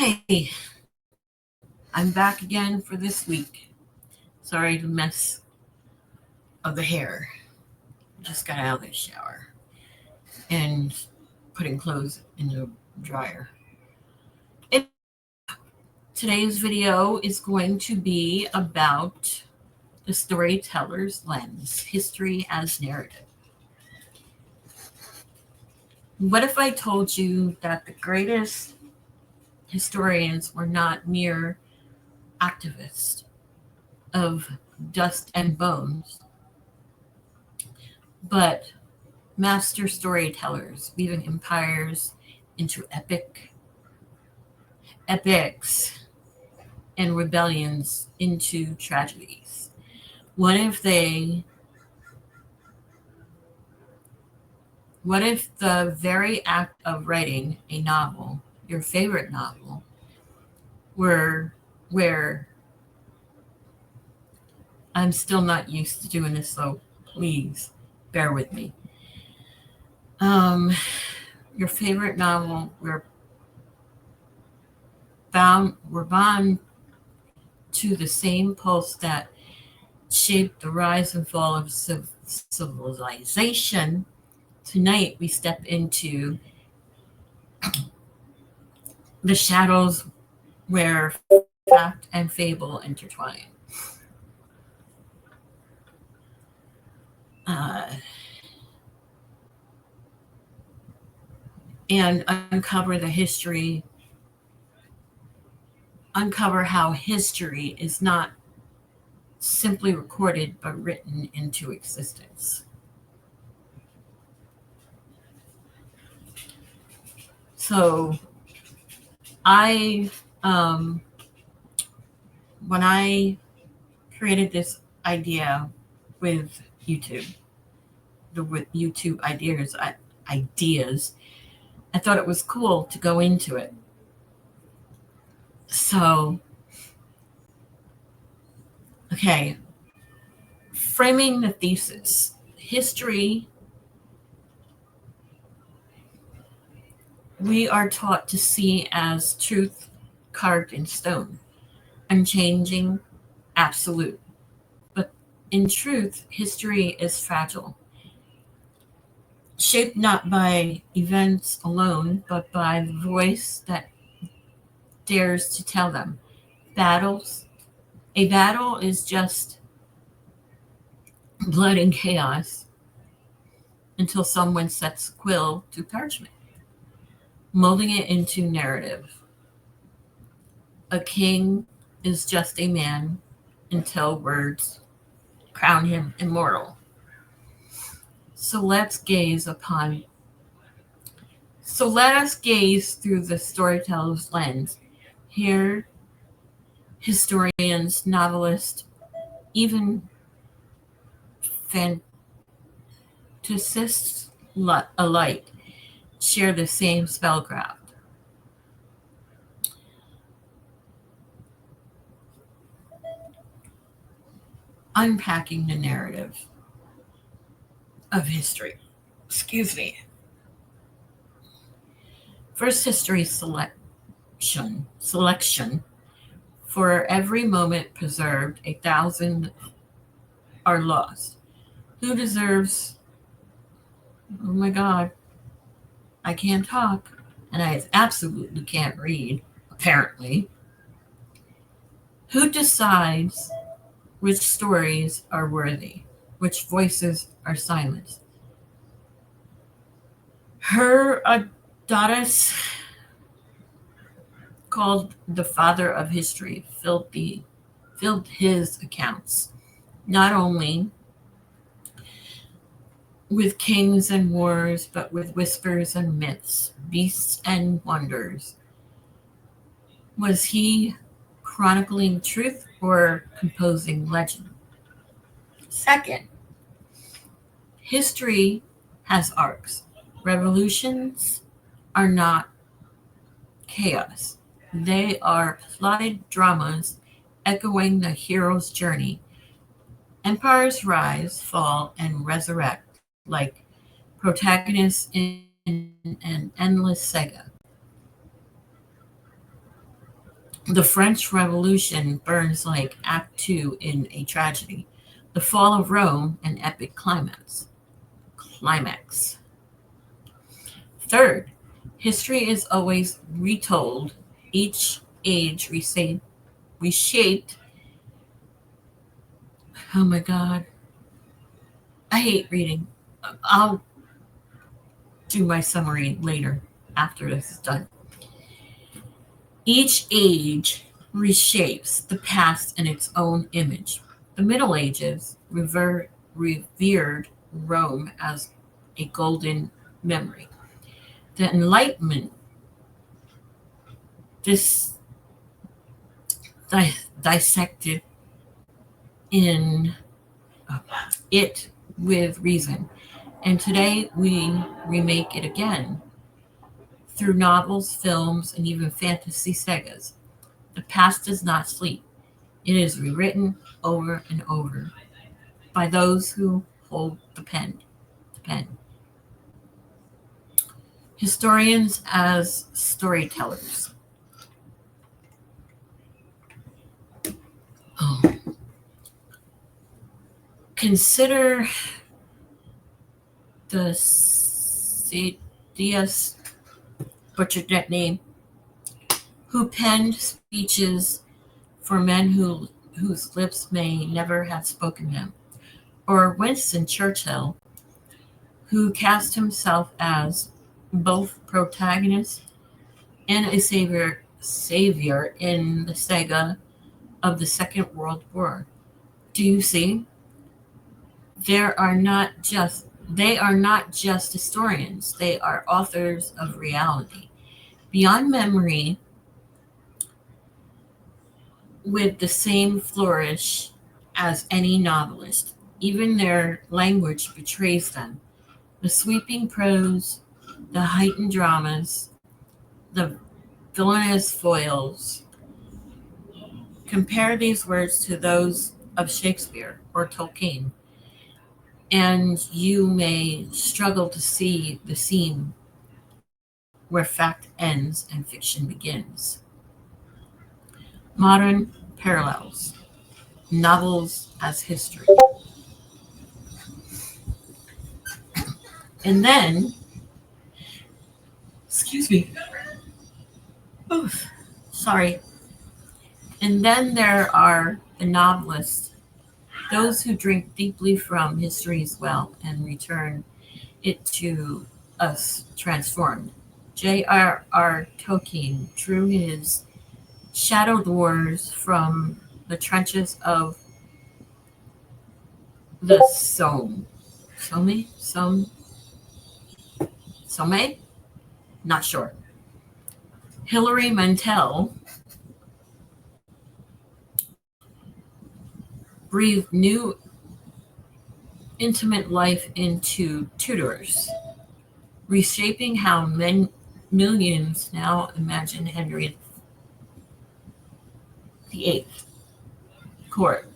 Okay, I'm back again for this week. Sorry to mess of the hair. Just got out of the shower and putting clothes in the dryer. Today's video is going to be about the storyteller's lens, history as narrative. What if I told you that the greatest historians were not mere activists of dust and bones, but master storytellers weaving empires into epics and rebellions into tragedies? What if the very act of writing a novel, your favorite novel, were where I'm still not used to doing this, so please bear with me. Your favorite novel, we're bound to the same pulse that shaped the rise and fall of civilization. Tonight we step into the shadows where fact and fable intertwine. And uncover how history is not simply recorded but written into existence. So when I created this idea with YouTube, with YouTube ideas, I thought it was cool to go into it. So, okay, framing the thesis. History, we are taught to see as truth carved in stone, unchanging, absolute. But in truth, history is fragile, shaped not by events alone, but by the voice that dares to tell them. A battle is just blood and chaos until someone sets quill to parchment, molding it into narrative. A king is just a man until words crown him immortal. So let us gaze through the storyteller's lens. Here, historians, novelists, even fantasists alike share the same spellcraft. Unpacking the narrative of history. Excuse me. First, history selection. For every moment preserved, 1,000 are lost. Who deserves? Oh my God, I can't talk, and I absolutely can't read, apparently. Who decides which stories are worthy, which voices are silenced? Herodotus, called the father of history, filled his accounts not only with kings and wars, but with whispers and myths, beasts and wonders. Was he chronicling truth or composing legend? Second, history has arcs. Revolutions are not chaos. They are plotted dramas echoing the hero's journey. Empires rise, fall, and resurrect like protagonists in an endless saga. The French Revolution burns like Act Two in a tragedy. The fall of Rome, an epic climax. Climax. Third, history is always retold. Each age reshaped. Oh my God, I hate reading. I'll do my summary later after this is done. Each age reshapes the past in its own image. The Middle Ages revered Rome as a golden memory. The Enlightenment dis- dissected in it with reason. And today we remake it again through novels, films, and even fantasy sagas. The past does not sleep. It is rewritten over and over by those who hold the pen. The pen. Historians as storytellers. Oh. Consider the Cedius, butchered that name, who penned speeches for men whose lips may never have spoken them, or Winston Churchill, who cast himself as both protagonist and a savior in the saga of the Second World War. Do you see? There are not just they are not just historians, they are authors of reality. Beyond memory, with the same flourish as any novelist. Even their language betrays them. The sweeping prose, the heightened dramas, the villainous foils. Compare these words to those of Shakespeare or Tolkien, and you may struggle to see the seam where fact ends and fiction begins. Modern parallels, novels as history. And then, excuse me, oof, sorry. And then there are the novelists, those who drink deeply from history's well and return it to us transformed. J.R.R. Tolkien drew his shadowed wars from the trenches of the Somme? Not sure. Hilary Mantel breathed new intimate life into Tudors, reshaping how millions now imagine Henry VIII court.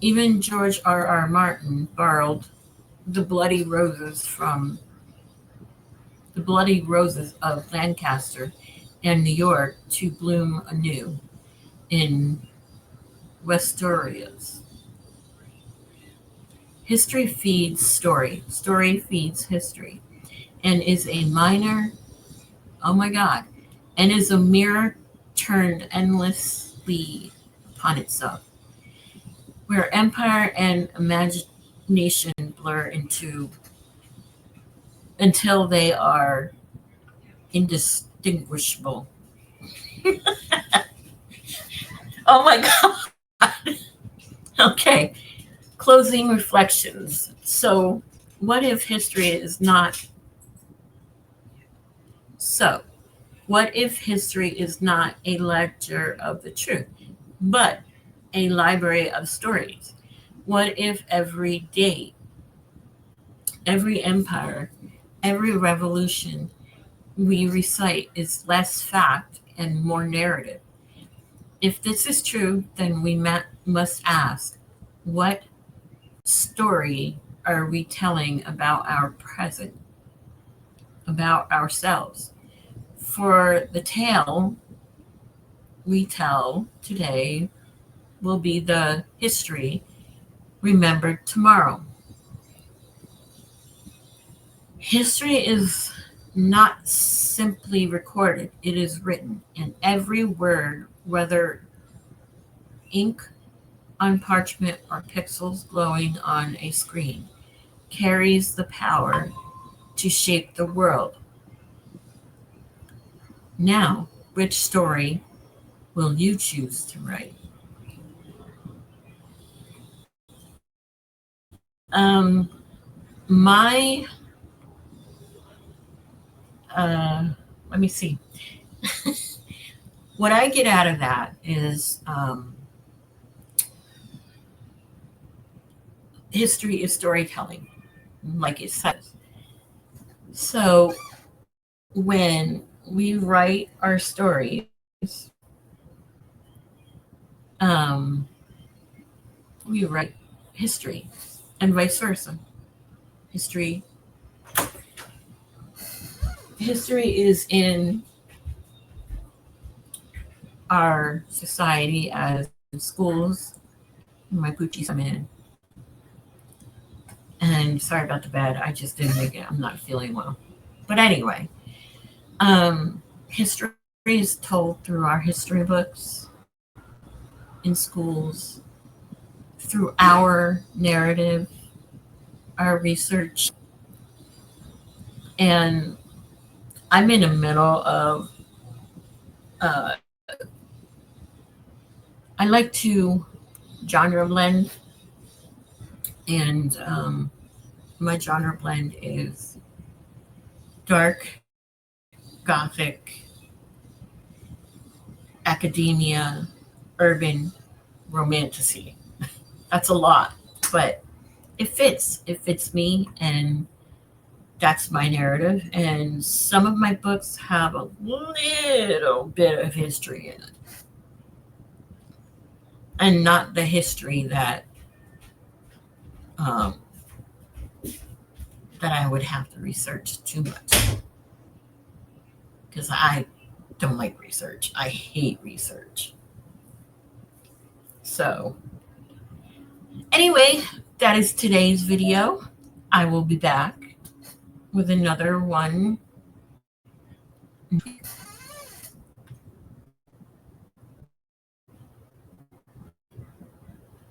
Even George R. R. Martin borrowed the bloody roses from the bloody roses of Lancaster and New York to bloom anew in Westeros. History feeds story, story feeds history, and is a minor, oh my God, and is a mirror turned endlessly upon itself, where empire and imagination blur into until they are indistinguishable. Oh my God. Okay. Closing reflections. So, what if history is not so? What if history is not a ledger of the truth, but a library of stories? What if every day, every empire, every revolution we recite is less fact and more narrative? If this is true, then we must ask, what story are we telling about our present, about ourselves? For the tale we tell today will be the history remembered tomorrow. History is not simply recorded, it is written, and every word, whether ink on parchment or pixels glowing on a screen, carries the power to shape the world. Now, which story will you choose to write? Um, my, let me see. What I get out of that is history is storytelling, like it says. So when we write our stories, um, we write history and vice versa. History history is in our society as schools. My poochies come in. And sorry about the bed. I just didn't make it. I'm not feeling well. But anyway, history is told through our history books in schools, through our narrative, our research. And I'm in the middle of, uh, I like to genre blend, and my genre blend is dark, gothic, academia, urban, romantasy. That's a lot, but it fits. It fits me, and that's my narrative. And some of my books have a little bit of history in it, and not the history um, that I would have to research too much, because I don't like research. I hate research. So anyway, that is today's video. I will be back with another one